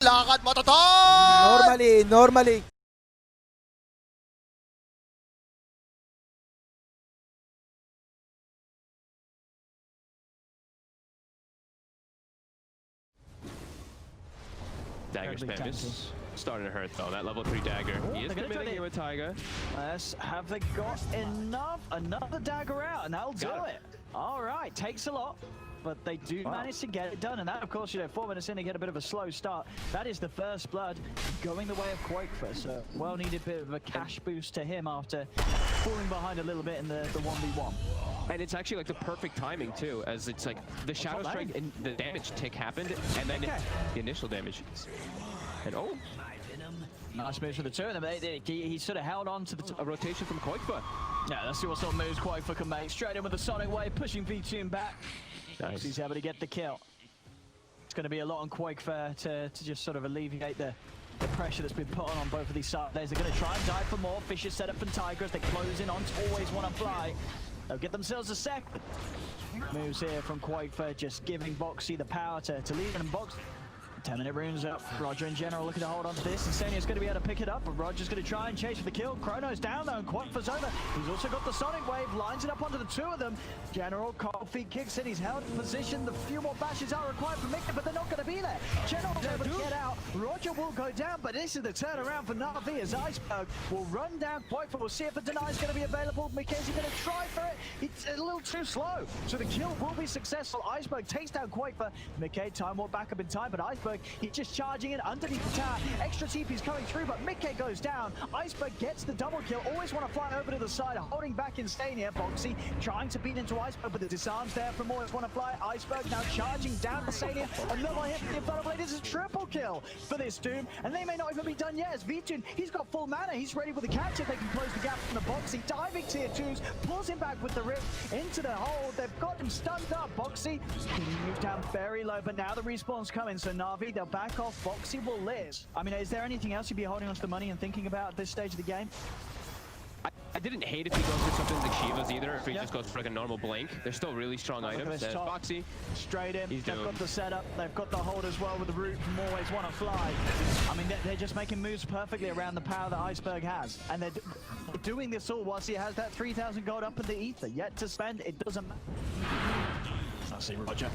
Lakad mo, Toton! Normally. Dagger spam is starting to hurt though. That level 3 dagger. He is committing it with Tiger. Yes, have they got enough? Another dagger out, and that'll do it. All right, takes a lot, but they do manage to get it done. And that, of course, 4 minutes in, they get a bit of a slow start. That is the first blood going the way of Quakefer. So, well-needed bit of a cash boost to him after falling behind a little bit in the 1v1. And it's actually like the perfect timing too, as it's like the Shadow Strike and the damage tick happened, and then the initial damage. And Nice moves for the two of them. He sort of held on to a rotation from Quakefer. Yeah, let's see what sort of moves Quakefer can make. Straight in with the Sonic Wave, pushing VIrtus back. Nice. He's able to get the kill. It's going to be a lot on Quakefer to just sort of alleviate the pressure that's been put on both of these sides. They're going to try and dive for more. Fisher set up from Tiger as they close in on to always want to fly. They'll get themselves a second. Moves here from Quakefer, just giving Boxy the power to lead and box. 10-minute runes up. Roger in general looking to hold on to this. Insania's going to be able to pick it up, but Roger's going to try and chase for the kill. Chrono's down though, and Quakefer's over. He's also got the Sonic Wave, lines it up onto the two of them. General, cold feet kicks in, he's held in position. The few more bashes are required for Mickey, but they're not going to be there. General's able to get out. Roger will go down, but this is the turnaround for NaVi as Iceberg will run down Quakefer. We'll see if a deny is going to be available. Mickey's going to try for it. It's a little too slow, so the kill will be successful. Iceberg takes down Quakefer. Mickey, time will back up in time, but Iceberg, he's just charging in underneath the tower. Extra TP's coming through, but Mickey goes down. Iceberg gets the double kill. Always want to fly over to the side, holding back Instania. Boxy trying to beat into Iceberg, but the disarms there from Always Want to Fly. Iceberg now charging down Instania. Another hit from the Infernal Blade. This is a triple kill for this Doom, and they may not even be done yet. As VIrtus, he's got full mana. He's ready with the catch if they can close the gap from the Boxy. Diving tier 2s, pulls him back with the rip into the hole. They've got him stunned up. Boxy getting moved down very low, but now the respawn's coming, so NaVi, they'll back off. Boxy will live. I mean, is there anything else you'd be holding onto the money and thinking about at this stage of the game? I didn't hate if he goes for something like Shiva's either, if he just goes for like a normal blink. They're still really strong items. Boxy, straight in. They've got the setup. They've got the hold as well with the root from Always Want to Fly. I mean, they're just making moves perfectly around the power that Iceberg has. And they're doing this all whilst he has that 3,000 gold up in the ether. Yet to spend, it doesn't matter. I see Roger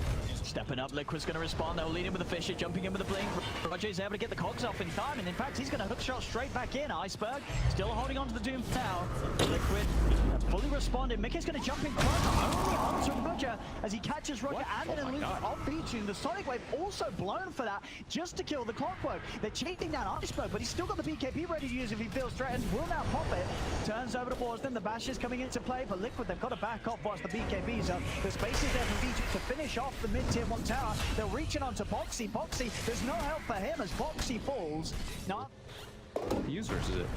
stepping up. Liquid's going to respond. They'll lead him with the Fisher, jumping in with the blink. Roger is able to get the cogs off in time, and in fact, he's going to hook shot straight back in. Iceberg still holding on to the Doom now. Liquid fully responded. Mickey's going to jump in front, only onto Roger as he catches Roger and then loses off VIrtus. The Sonic Wave also blown for that, just to kill the Clockwork. They're chasing down Iceberg, but he's still got the BKB ready to use if he feels threatened. Will now pop it. Turns over towards them. The bash is coming into play, but Liquid, they've got to back off whilst the BKB's up. The space is there for VIrtus to finish off the mid-tier 1 tower. They're reaching onto Boxy. Boxy, there's no help for him as Boxy falls. Now, use versus it.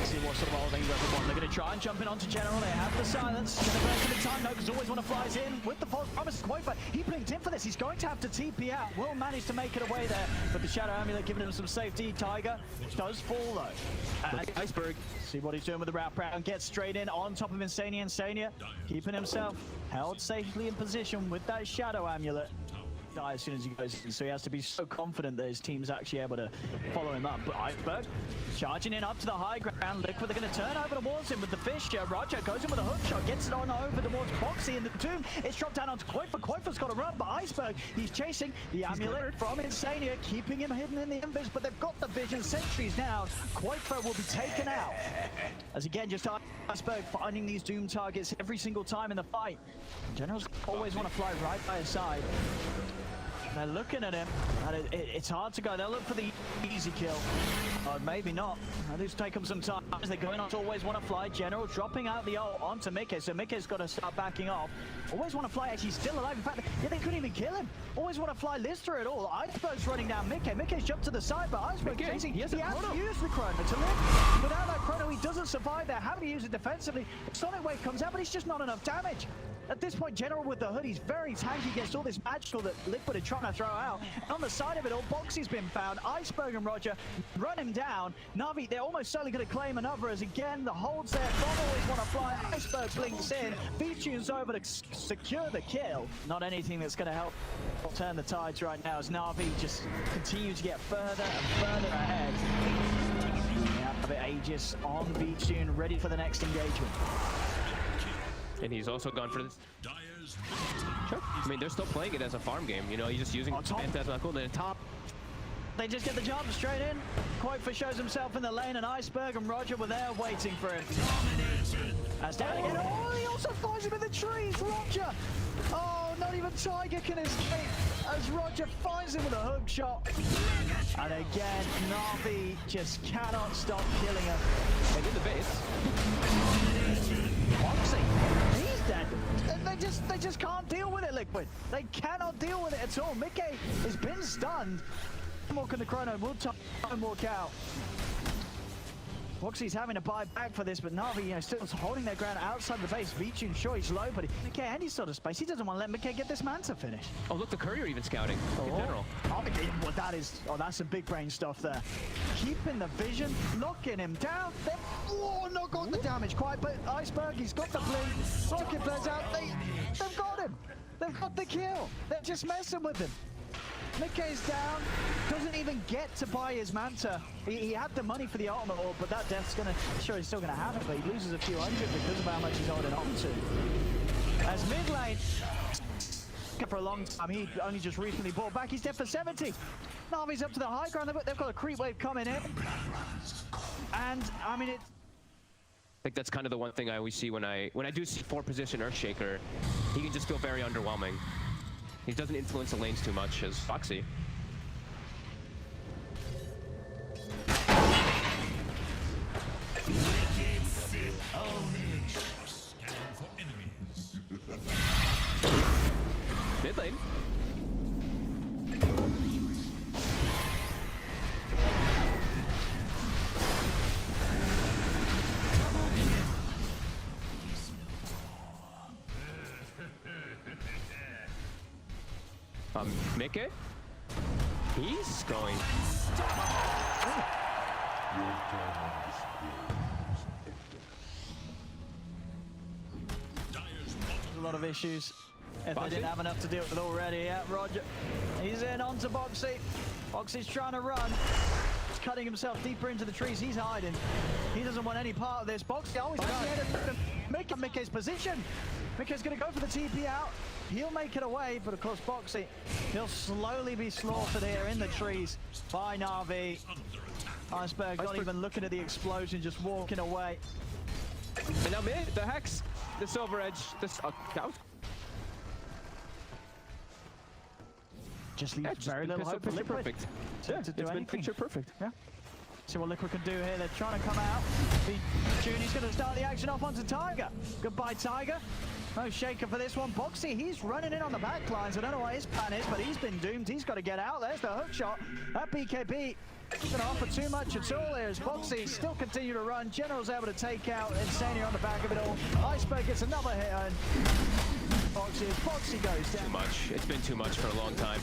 See what sort of holding everyone. They're going to try and jump in onto General. They have the silence. Going to burn some time, no, because Always Want to Flies in with the false promise. Quakefer, he blinked in for this. He's going to have to TP out. Will manage to make it away there, but the Shadow Amulet giving him some safety. Tiger does fall though. Iceberg. See what he's doing with the wrap round. Gets straight in on top of Insania. Insania keeping himself held safely in position with that Shadow Amulet. Die as soon as he goes in, so he has to be so confident that his team's actually able to follow him up. But Iceberg charging in up to the high ground. Liquid, they're going to turn over towards him with the Fisher. Roger goes in with a hook shot, gets it on over towards Boxy, and the Doom is dropped down onto Quakefer. Quakefer's got to run, but Iceberg, he's chasing the amulet from Insania, keeping him hidden in the invis, but they've got the vision. Sentries down. Quakefer will be taken out. As again, just Iceberg finding these Doom targets every single time in the fight. Generals always want to fly right by his side. They're looking at him, and it's hard to go. They'll look for the easy kill. Maybe not. This take them some time as they're going on to Always Want to Fly. General dropping out the ult onto Mickey, so Mickey's got to start backing off. Always Want to Fly actually still alive. In fact, yeah, they couldn't even kill him. Always Want to Fly lives through it all. Iceberg's running down Mickey. Mickey's jumped to the side, but Iceberg chasing. He has to use the Chrono to live. Without that Chrono, he doesn't survive there. Having to use it defensively. Sonic Wave comes out, but it's just not enough damage. At this point, General with the hood, he's very tanky against all this magical that Liquid are trying to throw out. And on the side of it all, Boxy's been found. Iceberg and Roger run him down. NaVi, they're almost certainly going to claim another as again, the holds there. Don't always want to fly. Iceberg blinks in. V-Tune's over to secure the kill. Not anything that's going to help turn the tides right now as NaVi just continue to get further and further ahead. Yeah, a bit Aegis on V-Tune, ready for the next engagement. And he's also gone for this. Sure. I mean, they're still playing it as a farm game. You know, he's just using Phantasmical. Then top. They just get the jump straight in. Koifa shows himself in the lane, and Iceberg and Roger were there waiting for him. As down again. Oh, he also finds him in the trees. Roger. Oh, not even Tiger can escape as Roger finds him with a hook shot. And again, NaVi just cannot stop killing him. And in the base. Boxy, he's dead. They just can't deal with it, Liquid. They cannot deal with it at all. Mickey has been stunned. More can the Chrono will time and walk out. Boxy's having to buy back for this, but NaVi, you know, still holding their ground outside the base. V-Tune, sure, he's low, but Mickey and he's sort of space. He doesn't want to let Mickey get this Manta finish. Oh, look, the Courier even scouting in general. Oh, well, that's some big brain stuff there. Keeping the vision, knocking him down. Then, oh, not got the damage quite, but Iceberg, he's got the blink. Rocket flares out. They've got him. They've got the kill. They're just messing with him. Mickey's down, doesn't even get to buy his Manta. He had the money for the ultimate orb, but that death's gonna, sure he's still gonna have it, but he loses a few hundred because of how much he's holding on to. As mid lane, for a long time, he only just recently bought back, he's dead for 70. NaVi's up to the high ground, they've got a creep wave coming in. And, I mean, I think that's kind of the one thing I always see when I do see 4-position Earthshaker. He can just feel very underwhelming. He doesn't influence the lanes too much as Foxy. Mid lane. Mickey? He's going. A lot of issues if they didn't have enough to deal with already. Yeah, Roger, he's in onto Boxy. Boxy's trying to run. He's cutting himself deeper into the trees. He's hiding. He doesn't want any part of this. Boxy always ahead of Mickey's position. Mickey's going to go for the TP out. He'll make it away, but of course Boxy, he'll slowly be slaughtered here in the trees by NaVi. Iceberg not even looking at the explosion, just walking away. And now mid, the Hex, the Silver Edge, this out. Just leaves very little hope for Liquid. Perfect. To Yeah, do it's been anything. picture perfect. Yeah. See what Liquid can do here. They're trying to come out. Junie's going to start the action off onto Tiger. Goodbye, Tiger. No shaker for this one. Boxy, he's running in on the back lines. I don't know what his plan is, but he's been doomed. He's got to get out. There's the hook shot. That BKB isn't going to offer too much at all here as Boxy still continue to run. General's able to take out Insania on the back of it all. Iceberg gets another hit and Boxy goes down. Too much. It's been too much for a long time.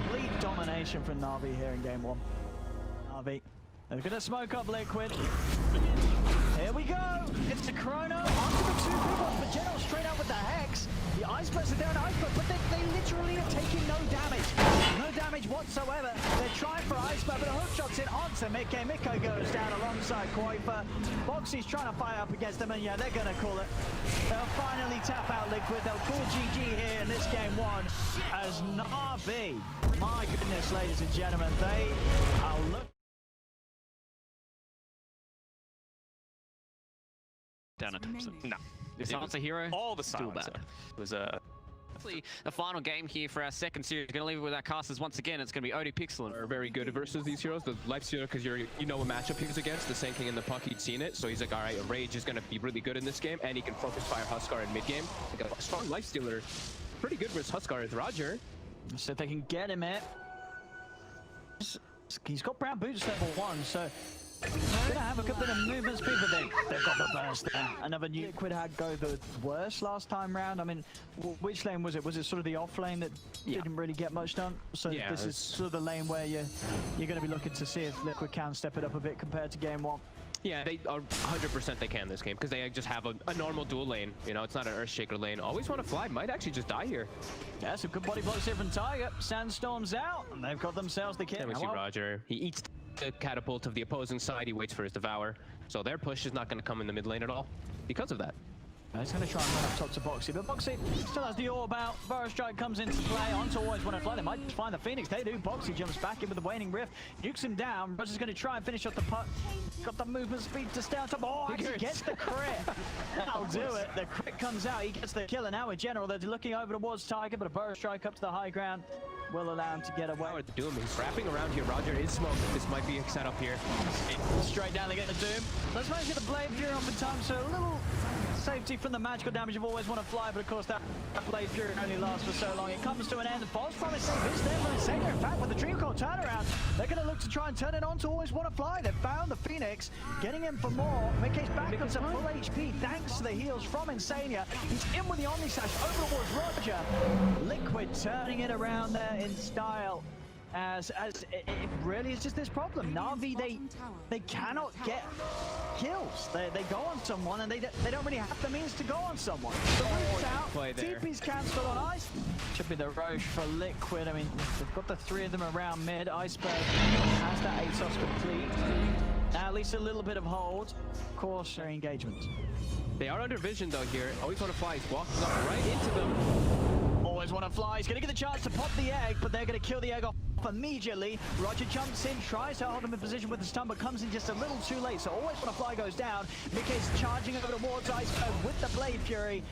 Complete domination from NaVi here in game one. NaVi, they're going to smoke up Liquid. Here we go. It's the Chrono onto the 2 big ones, but General straight out with the Hex. The Icebergs are there in Iceberg, but they literally are taking no damage. No damage whatsoever. They're trying for Iceberg, but a hook shot's in onto Mickey. Mickey goes down alongside Koifa. Boxy's trying to fight up against them, and yeah, they're going to call it. They'll finally tap out Liquid. They'll call GG here in this game one as NaVi. My goodness, ladies and gentlemen, they are looking down at Thompson. No, it's not a hero. All the still bad. It was the final game here for our second series. We're gonna leave it with our casters once again. It's gonna be OD Pixel. Are very good versus these heroes. The Life Stealer, because you know what matchup he's against. The Sand King in the puck, he'd seen it. So he's like, all right, Rage is gonna be really good in this game, and he can focus fire Huskar in mid game. Like a strong Life Stealer, pretty good versus Huskar is Roger. So if they can get him it. He's got brown boots level 1, so Gonna have a couple of movement speed, but they've got the burst there. Another new Liquid had go the worst last time round. I mean, which lane was it? Was it sort of the off lane that didn't really get much done? So Yeah, this is sort of the lane where you're going to be looking to see if Liquid can step it up a bit compared to game one. Yeah, they are 100% they can this game because they just have a normal dual lane. You know, it's not an Earthshaker lane. Always want to fly. Might actually just die here. Yeah, some good body blocks here from Tiger. Sandstorm's out, and they've got themselves the kill. Then we see Roger. He eats the catapult of the opposing side. He waits for his devour. So their push is not going to come in the mid lane at all because of that. He's going to try and run up top to Boxy, but Boxy still has the orb out. VIrtus.pro comes into play. On to always want to fly. They might find the Phoenix. They do. Boxy jumps back in with the Waning Rift. Nukes him down. Roger's going to try and finish off the puck. Got the movement speed to stay on top. Oh, actually gets the crit. That'll do it. The crit comes out. He gets the kill. And now in general, they're looking over towards Tiger, but a VIrtus.pro up to the high ground will allow him to get away. What to Doom. He's wrapping around here. Roger is smoked. This might be a setup here. Straight down, they get the Doom. Let's manage to get the Blade Fury on for time, so a little safety from the magical damage. You've always want to fly, but of course that Blade Fury only lasts for so long. It comes to an end. False Promise save is there for Insania. In fact, with the Dream Call turnaround, they're going to look to try and turn it on to always want to fly. They've found the Phoenix, getting him for more. Mickey's back up to full HP thanks to the heals from Insania. He's in with the Omni Slash over towards Roger. Liquid turning it around there in style. As it really is just this problem. NaVi, they cannot get kills. They go on someone and they don't really have the means to go on someone. The roof's out, TP's cancelled on Ice. Should be the Roche for Liquid. I mean, they've got the three of them around mid. Iceberg has that ASOS complete. Now at least a little bit of hold. Of course, their engagement. They are under vision though here. Always want to fly. He's walking up right into them. Always want to fly. He's going to get the chance to pop the egg, but they're going to kill the egg off immediately. Roger jumps in, tries to hold him in position with the stun, but comes in just a little too late. So always want to fly goes down. Mickey's charging over towards Iceberg with the Blade Fury.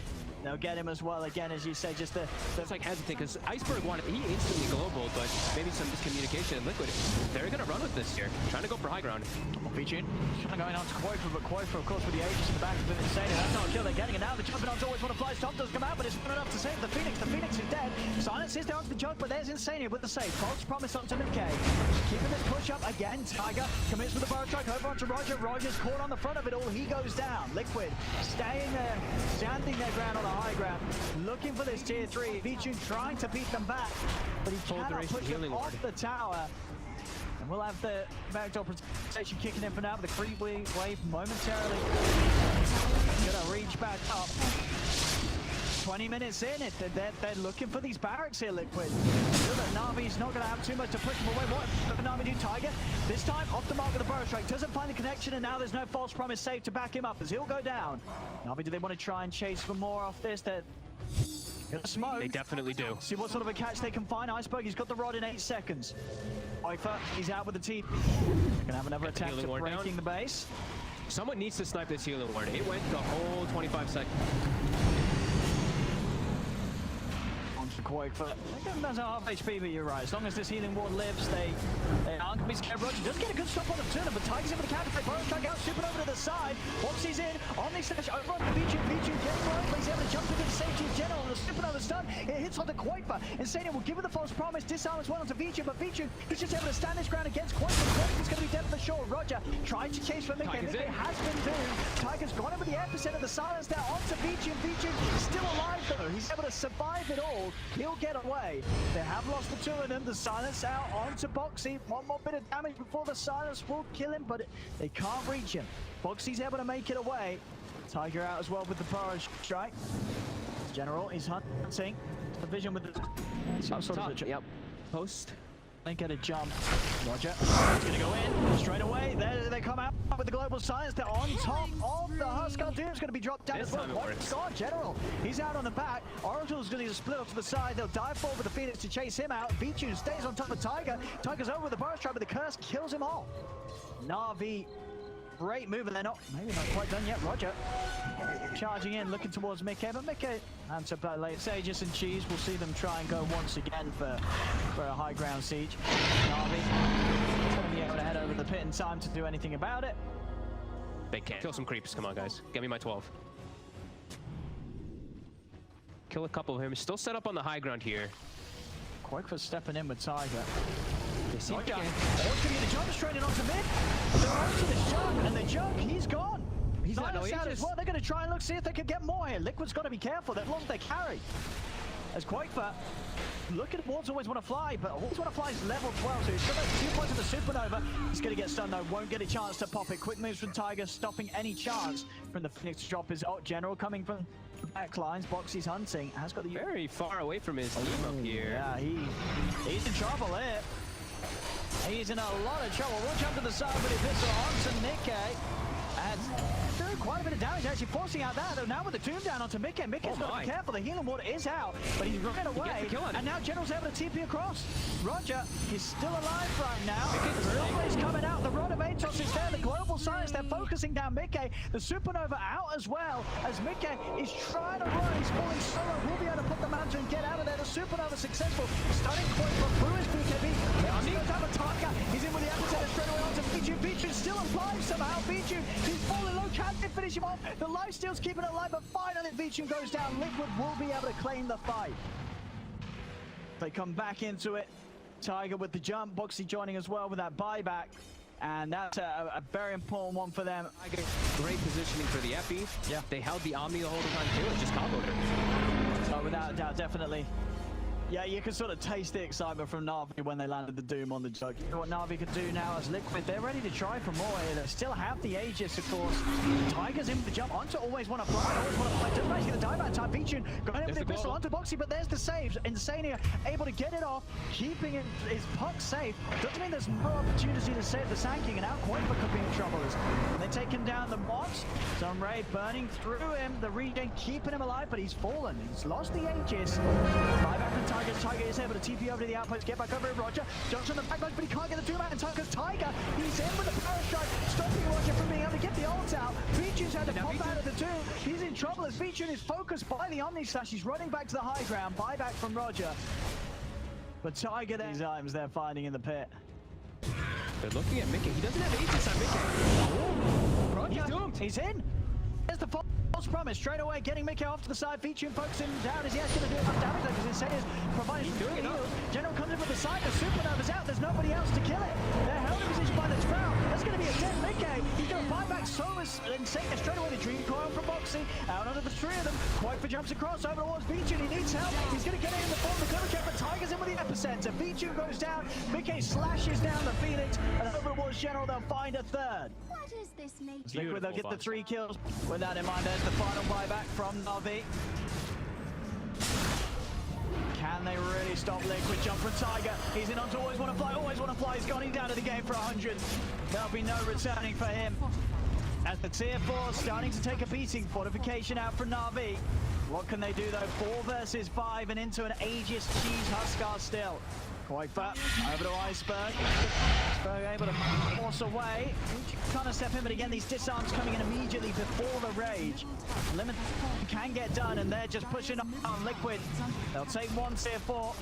They'll get him as well again, as you say, just the it's like hesitant because Iceberg wanted, he instantly global, but maybe some miscommunication in Liquid. They're gonna run with this here, trying to go for high ground. Featuring, trying to go on to Quoifer, but Quoifer, of course, with the Aegis in the back of it, Insania. That's not a kill, they're getting it now. The jumping on's always want to fly. Stop does come out, but it's not enough to save the Phoenix. The Phoenix is dead. Silence is down to the joke, but there's Insania with the save. False Promise onto Mickey. Keeping this push up again. Tiger commits with the bow strike over onto Roger. Roger's caught on the front of it all. He goes down. Liquid staying there, standing their ground on the high ground. Looking for this tier 3. Vichu trying to beat them back, but he cannot push him off the tower. And we'll have the backdoor protection kicking in for now, but the creep wave momentarily gonna reach back up. 20 minutes in it, they're looking for these barracks here, Liquid. Feel that NaVi's not going to have too much to push him away. What can NaVi do? Tiger, this time off the mark with the burst strike, doesn't find the connection, and now there's no False Promise save to back him up as he'll go down. NaVi, do they want to try and chase for more off this? They're gonna smoke. They definitely do. See what sort of a catch they can find. Iceberg, he's got the rod in 8 seconds. Oifer, he's out with the TP. Gonna have another attempt at breaking the base. Someone needs to snipe this healing ward. It went the whole 25 seconds. Quoifer. That's a half HP, but you're right. As long as this healing ward lives, they aren't going to be scared. Roger does get a good stop on the turn, but Tiger's in with the counter. Burrow strike out, super over to the side. Boxy's in. Omni Slash over on the Vichu. Vichu getting right, but he's able to jump to the safety in general. The super over stun. It hits onto Quoifer. Insania will give him the False Promise. Disarm as well onto Vichu, but Vichu, he's just able to stand his ground against Quoifer. Quoifer's going to be dead for sure. Roger trying to chase for Mickey. Mickey has been doomed. Tiger's gone over the epicenter of the silence there onto Vichu. Vichu still alive though. He's able to survive it all. He'll get away. They have lost the two of them. The silence out onto Boxy. One more bit of damage before the silence will kill him, but they can't reach him. Boxy's able to make it away. Tiger out as well with the barrage strike. General is hunting. The vision with the some sort of yep. Post. They get a jump. Roger. He's gonna go in straight away. There they come out with the global silence. They're on top of the Huskar. Doom's gonna be dropped down as well. Gone. General. He's out on the back. Oracle's gonna split off to the side. They'll dive forward with the Phoenix to chase him out. Vichu stays on top of Tiger. Tiger's over with the burst trap, but the curse kills him all. NaVi. Great move, and they're maybe not quite done yet. Roger charging in, looking towards Mickey, but Mickey hands up that late. Sages and Cheese, we'll see them try and go once again for a high ground siege. NaVi going to be able to head over the pit in time to do anything about it. They can't. Kill some creeps, come on guys. Get me my 12. Kill a couple of him. Still set up on the high ground here. Quake for stepping in with Tiger. They see Jug. Oh, it's going to get a jump straight in onto mid. They're onto the Jug, and the Jug, he's gone. He's not no out as ages. well. They're going to try and look, see if they can get more here. Liquid's got to be careful. They've lost their carry. As Quakefer, look at Ward's always want to fly, but always want to fly is level 12, so he's got those 2 points of the Supernova. He's going to get stunned though, won't get a chance to pop it. Quick moves from Tiger, stopping any chance from the Phoenix to drop his General coming from back lines. Boxy's hunting, has got the... Very far away from his team up here. Yeah, he's in trouble here. He's in a lot of trouble. We'll jump to the side with his pistol onto Nikkei. And doing quite a bit of damage, actually forcing out that. Though now with the Tomb down onto Mikkei. Mikkei's got to be careful. The healing ward is out, but he's running away. And now General's able to TP across. Roger is still alive right now. Silver is coming out. The Rod of Atos is there. The global science, they're focusing down Mikkei. The Supernova out as well, as Mikkei is trying to run. He's falling solo. We'll be able to put the mountain and get out of there. The Supernova successful. Stunning point from through his BKB. He does have a Tiger. He's in with the epicenter straight away onto Bichu. Bichu's still alive somehow. Bichu, he's falling low. Can't they finish him off? The lifesteal's keeping it alive, but finally Bichu goes down. Liquid will be able to claim the fight. They come back into it. Tiger with the jump. Boxy joining as well with that buyback. And that's a very important one for them. Great positioning for the Epi. Yeah. They held the Omni the whole time too and just comboed it. So without a doubt, definitely. Yeah, you can sort of taste the excitement from NaVi when they landed the Doom on the Jug. You know what NaVi can do now as Liquid, they're ready to try for more here. They still have the Aegis, of course. Tiger's in with the jump onto always want to fly, always want to fly. Doesn't actually get the dive out time. Bichun going in with the pistol onto Boxy, but there's the saves. Insania able to get it off, keeping his puck safe. Doesn't mean there's no opportunity to save the Sanking, and now Quakefer could be in trouble. And they're taking down the bots. Sunray burning through him. The regen keeping him alive, but he's fallen. He's lost the Aegis. Buyback from Tiger is able to TP over to the outpost, get back over to Roger. Jumps on the backline, but he can't get the Doom out in time because Tiger, he's in with the power strike, stopping Roger from being able to get the ult out. Bichun's had to pop out of the Doom. He's in trouble as Bichun is focused by the Omni Slash. He's running back to the high ground. Buyback from Roger. But Tiger, these items they're finding in the pit. They're looking at Mikkei. He doesn't have Aegis on Mikkei. Roger, he's doomed. He's in. There's the false promise straight away, getting Mikkei off to the side. Bichun pokes him down. Is he actually going to do enough damage though? Because Insania's providing some good heals. General comes in with the side. The Supernova's out. There's nobody else to kill it. They're held in position by the Trout. That's going to be a dead Mikkei. He's going to buy back Solus. Insania straight away. The Dream Coil from Boxy. Out under the three of them. Quakefer jumps across over towards Bichun. He needs help. He's going to get it in the form of the Clever Check, but Tiger's in with the epicenter. Bichun goes down. Mikkei slashes down the Phoenix. And over towards General, they'll find a third. What is this nature? Liquid, they'll get the 3 kills. With that in mind, there's the final buyback from NaVi. Can they really stop Liquid? Jump from Tiger. He's in onto always want to fly, always want to fly. He's gone, he's down to the game for 100. There'll be no returning for him. As the tier 4 starting to take a beating. Fortification out for NaVi. What can they do though? 4 versus 5 and into an Aegis Cheese Huskar still. Quakefer over to Iceberg. Iceberg able to force away. Trying to step in, but again, these disarms coming in immediately before the rage. Limit can get done, and they're just pushing on Liquid. They'll take 1 tier 4.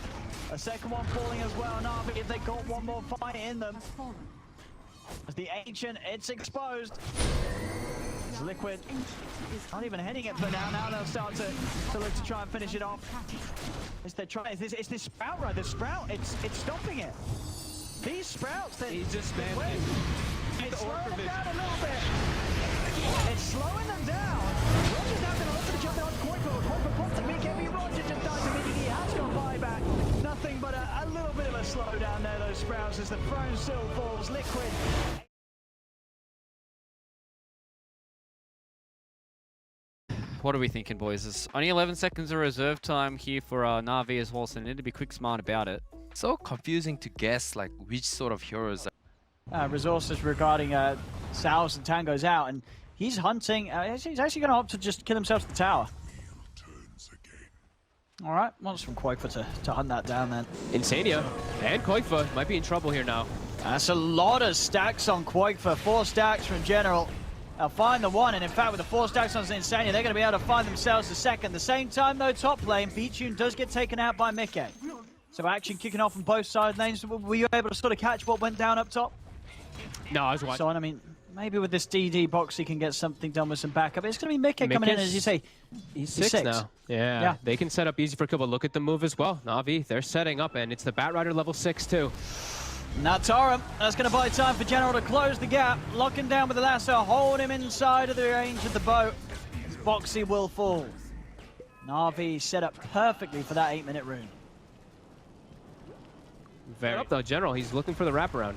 A second one falling as well. NaVi, if they got one more fight in them. As the Ancient, it's exposed. It's Liquid not even hitting it for now. Now they'll start to look to try and finish it off. It's this Sprout right. The Sprout, it's stopping it. These Sprouts, he's just spamming it. It's slowing them down a little bit. It's slowing them down. Roger's now going to look for the jump on Quakefer. Quakefer pops the BKB. Roger just dies immediately. He has got buyback. Nothing but a little bit of a slowdown there, those Sprouts, as the throne still falls. Liquid. What are we thinking, boys? There's only 11 seconds of reserve time here for NaVi as well, so they need to be quick, smart about it. So confusing to guess like which sort of heroes. Resources regarding Sal's and Tango's out, and he's hunting. He's actually going to opt to just kill himself to the tower. All right, wants from Quakefer to hunt that down then. Insania and Quakefer might be in trouble here now. That's a lot of stacks on Quakefer. 4 stacks from General. They'll find the one, and in fact, with the 4 stacks on Insania, they're going to be able to find themselves the second. The same time, though, top lane, Bichun does get taken out by Mikkei. So action kicking off on both side lanes. Were you able to sort of catch what went down up top? No, I was watching. So, I mean, maybe with this DD box, he can get something done with some backup. It's going to be Mikkei coming in, as you say. He's 6 now. Yeah, they can set up easy for kill, but look at the move as well. NaVi, they're setting up, and it's the Batrider level 6 too. Now Torum, that's going to buy time for General to close the gap. Locking down with the lasso, hold him inside of the range of the boat. Boxy will fall. NaVi set up perfectly for that 8-minute rune. Very up though, General. He's looking for the wraparound.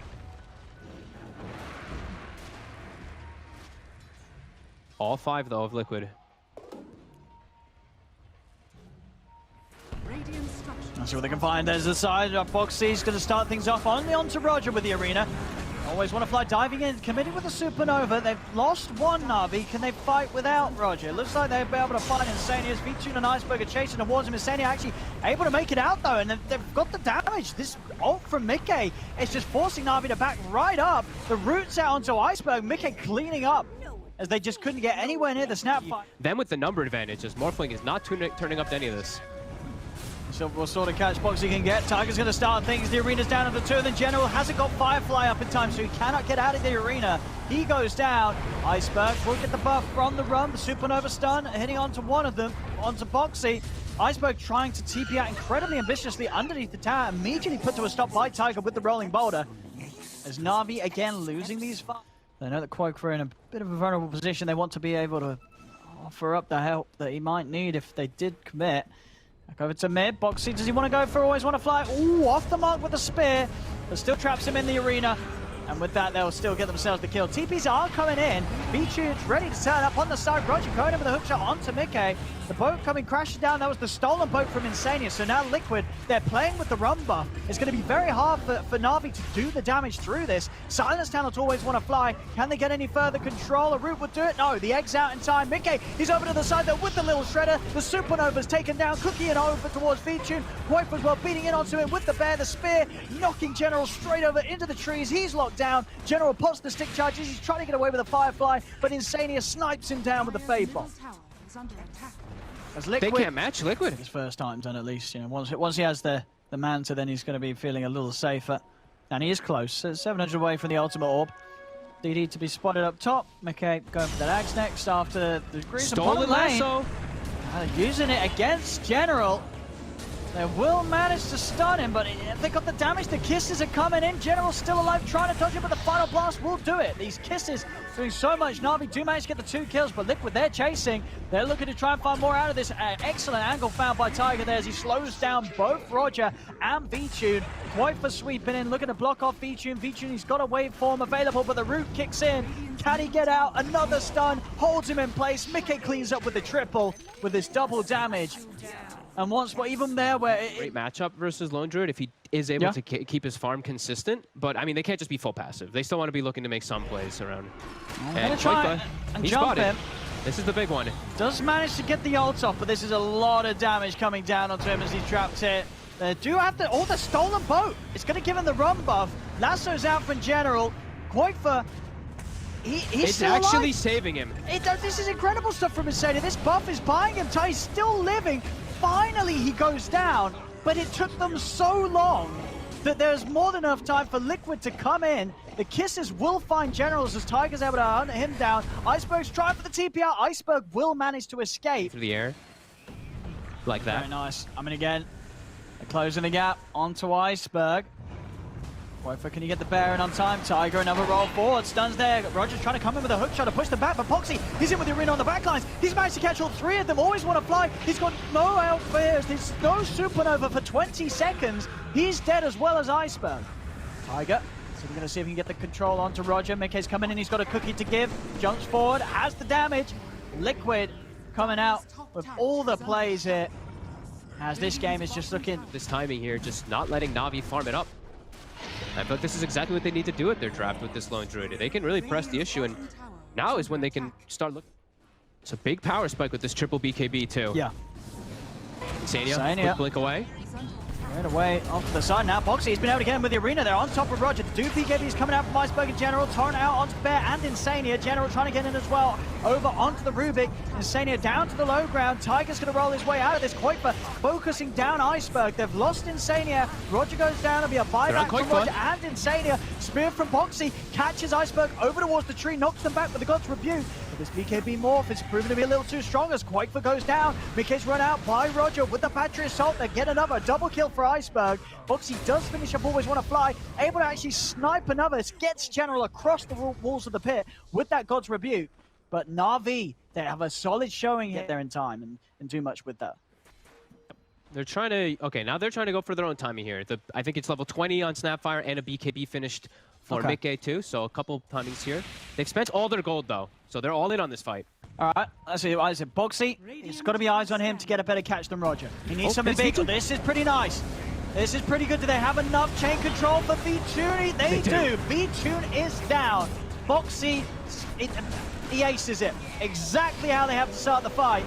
All 5 though of Liquid. Let's see what they can find. There's the side. Boxy's going to start things off only onto Roger with the arena. Always want to fly, diving in, committing with the supernova. They've lost one NaVi. Can they fight without Roger? Looks like they'll be able to fight Insania's VIrtus and Iceberg are chasing towards him. Insania actually able to make it out though, and they've got the damage. This ult from Mickey is just forcing NaVi to back right up. The roots out onto Iceberg. Mickey cleaning up as they just couldn't get anywhere near the snap fight. Then with the number advantage, as Morphling is not turning up to any of this. So we'll sort of catch Boxy can get. Tiger's going to start things. The arena's down to 2. Then General hasn't got Firefly up in time, so he cannot get out of the arena. He goes down. Iceberg will get the buff from the run. The supernova stun hitting onto one of them, onto Boxy. Iceberg trying to TP out incredibly ambitiously underneath the tower. Immediately put to a stop by Tiger with the rolling boulder. As NaVi again losing these fights. They know that Quake are in a bit of a vulnerable position. They want to be able to offer up the help that he might need if they did commit. Back over to mid. Boxy, does he want to go for always want to fly? Ooh, off the mark with the spear, but still traps him in the arena. And with that, they'll still get themselves the kill. TPs are coming in. VIrtus ready to turn up on the side. Roger going in with a hookshot onto Mickey. The boat coming crashing down. That was the stolen boat from Insania. So now Liquid, they're playing with the run buff. It's going to be very hard for NaVi to do the damage through this. Silence Talents always want to fly. Can they get any further control? A root would do it. No, the egg's out in time. Mickey, he's over to the side there with the little shredder. The supernova's taken down. Cookie and over towards VIrtus. Quake as well beating in onto him with the bear. The spear knocking General straight over into the trees. He's locked down. General pops the stick charges. He's trying to get away with a Firefly, but Insania snipes him down with the Fade Bomb. As Liquid, they can't match Liquid. His first time done at least. You know, once he has the Manta, then he's going to be feeling a little safer. And he is close. 700 away from the ultimate orb. DD to be spotted up top. McKay going for the Axe next after the Grease stolen lasso. Using it against General. They will manage to stun him, but they got the damage. The kisses are coming in. General's still alive, trying to dodge it, but the final blast will do it. These kisses doing so much. NaVi do manage to get the 2 kills, but Liquid, they're chasing. They're looking to try and find more out of this. Excellent angle found by Tiger there as he slows down both Roger and VIrtus. Quite for sweeping in, looking to block off VIrtus. VIrtus, he's got a waveform available, but the root kicks in. Can he get out? Another stun, holds him in place. Mickey cleans up with the triple, with this double damage. And once, well, even there where... Great matchup versus Lone Druid if he is able to keep his farm consistent. But, I mean, they can't just be full passive. They still want to be looking to make some plays around. And try and jump him. This is the big one. Does manage to get the ult off, but this is a lot of damage coming down onto him as he's trapped here. They do have to... Oh, the stolen boat! It's going to give him the run buff. Lasso's out from General. Quite for... He's still actually alive. Saving him. This is incredible stuff from Insania. This buff is buying him time. He's still living. Finally, he goes down, but it took them so long that there's more than enough time for Liquid to come in. The kisses will find Generals as Tiger's able to hunt him down. Iceberg's trying for the TPR. Iceberg will manage to escape. Through the air. Like that. Very nice. I mean, again, they're closing the gap onto Iceberg. Wofa, can you get the bear in on time? Tiger, another roll forward. Stuns there. Roger's trying to come in with a hook shot to push them back, but Poxy, he's in with the arena on the backlines. He's managed to catch all 3 of them. Always want to fly. He's got no out fears. There's no supernova for 20 seconds. He's dead as well as Iceberg. Tiger, so we're going to see if he can get the control onto Roger. Mickey's coming in. He's got a cookie to give. Jumps forward, has the damage. Liquid coming out with all the plays here. As this game is just looking... This timing here, just not letting NaVi farm it up. I feel like this is exactly what they need to do at their draft with this Lone Druid. They can really press the issue, and now is when they can start looking. It's a big power spike with this triple BKB too. Yeah. Insania, quick blink away. Right away off to the side now. Boxy, he's been able to get him with the arena there on top of Roger. The 2 BKBs coming out from Iceberg and General. Torn out onto Bear and Insania. General trying to get in as well. Over onto the Rubik. Insania down to the low ground. Tiger's going to roll his way out of this. Quaper focusing down Iceberg. They've lost Insania. Roger goes down. There'll be a buyback from Roger and Insania. Spear from Boxy catches Iceberg over towards the tree. Knocks them back with the God's Rebuke. This BKB morph is proven to be a little too strong as Quakefor goes down. Mickey's run out by Roger with the Battery Assault. They get another double kill for Iceberg. Boxy does finish up Always Wanna Fly, able to actually snipe another. Gets General across the walls of the pit with that God's Rebuke. But NaVi, they have a solid showing here there in time and do much with that. They're trying to, okay, now they're trying to go for their own timing here. I think it's level 20 on Snapfire and a BKB finished for Mickey too, so a couple timings here. They've spent all their gold though, so they're all in on this fight. All right, let's see. I said Boxy, it's got to be eyes on him to get a better catch than Roger. He needs something big. This is pretty nice. This is pretty good. Do they have enough chain control for V-Tune? They do. V-Tune is down. Boxy, he aces it. Exactly how they have to start the fight.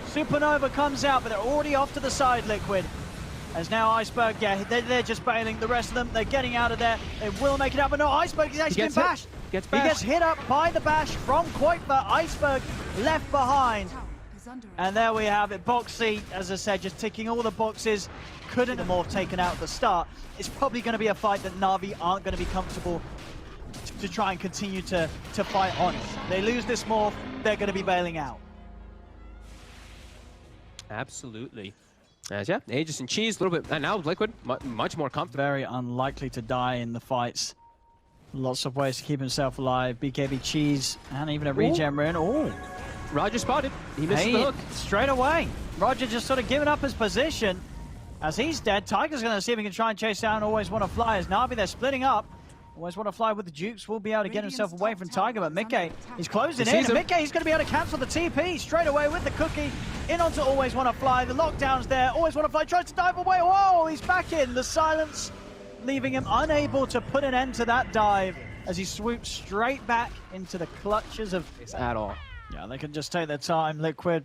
Supernova comes out, but they're already off to the side, Liquid. As now Iceberg, yeah, they're just bailing. The rest of them, they're getting out of there. They will make it up, but no, Iceberg is actually getting bashed. He gets hit up by the bash from Quakefor. Iceberg left behind. And there we have it. Boxy, as I said, just ticking all the boxes. Couldn't have more taken out at the start. It's probably going to be a fight that NaVi aren't going to be comfortable to try and continue to fight on. They lose this morph, they're going to be bailing out. Absolutely. As yeah, Aegis and Cheese a little bit, and now Liquid much more comfortable. Very unlikely to die in the fights. Lots of ways to keep himself alive. BKB Cheese and even a regen rune. Oh, Roger spotted. He missed the hook straight away. Roger just sort of giving up his position as he's dead. Tiger's going to see if he can try and chase down Always Wanna Fly. As NaVi, they're splitting up. Always Wanna Fly with the Dukes will be able to get himself away from Tiger, but Mickey, he's closing in, and Mickey, he's going to be able to cancel the TP straight away with the cookie. In onto Always Wanna Fly, the lockdown's there. Always Wanna Fly tries to dive away. Whoa, he's back in. The silence leaving him unable to put an end to that dive as he swoops straight back into the clutches of... At all. Yeah, they can just take their time. Liquid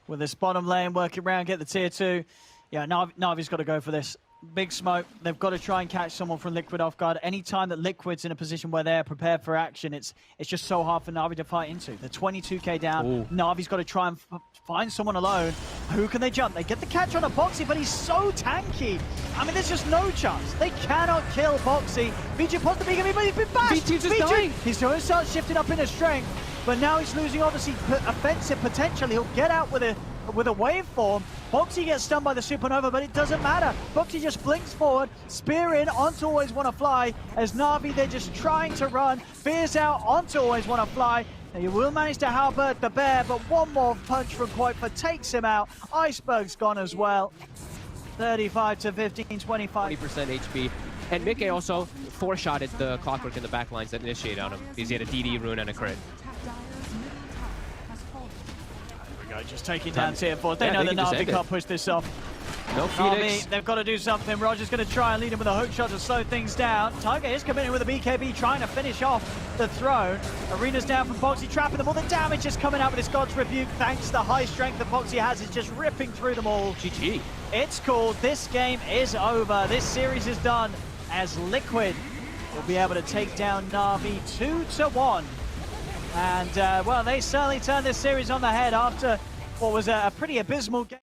with this bottom lane, work it around, get the tier 2. Yeah, Navi's got to go for this. Big smoke. They've got to try and catch someone from Liquid off guard. Anytime that Liquid's in a position where they're prepared for action, it's just so hard for Navi to fight into. They're 22k down. Ooh. Navi's got to try and find someone alone. Who can they jump? They get the catch on a Boxy, but he's so tanky. I mean, there's just no chance. They cannot kill Boxy. VG pops the BKB, but he's been bashed. VG just dying. He's going to start shifting up into strength, but now he's losing, obviously, offensive potential. He'll get out with a waveform. Boxy gets stunned by the Supernova, but it doesn't matter. Boxy just blinks forward, spear in onto Always Wanna Fly, as NaVi, they're just trying to run. Fears out onto Always Wanna Fly. Now he will manage to halberd the bear, but one more punch from Quakefor takes him out. Iceberg's gone as well. 35 to 15, 25. 20% HP. And Mickey also four-shotted the Clockwork in the back lines that initiate on him, because he had a DD rune and a crit. Just taking down tier 4. They know that NaVi can't push this off. No Phoenix. NaVi, they've got to do something. Roger's going to try and lead him with a hook shot to slow things down. Tiger is coming in with a BKB, trying to finish off the throne. Arena's down from Boxy, trapping them all. The damage is coming out with his God's Rebuke, thanks to the high strength that Boxy has. It's just ripping through them all. GG. It's called. This game is over. This series is done as Liquid will be able to take down NaVi 2-1. And, well, they certainly turned this series on the head after what was a pretty abysmal game.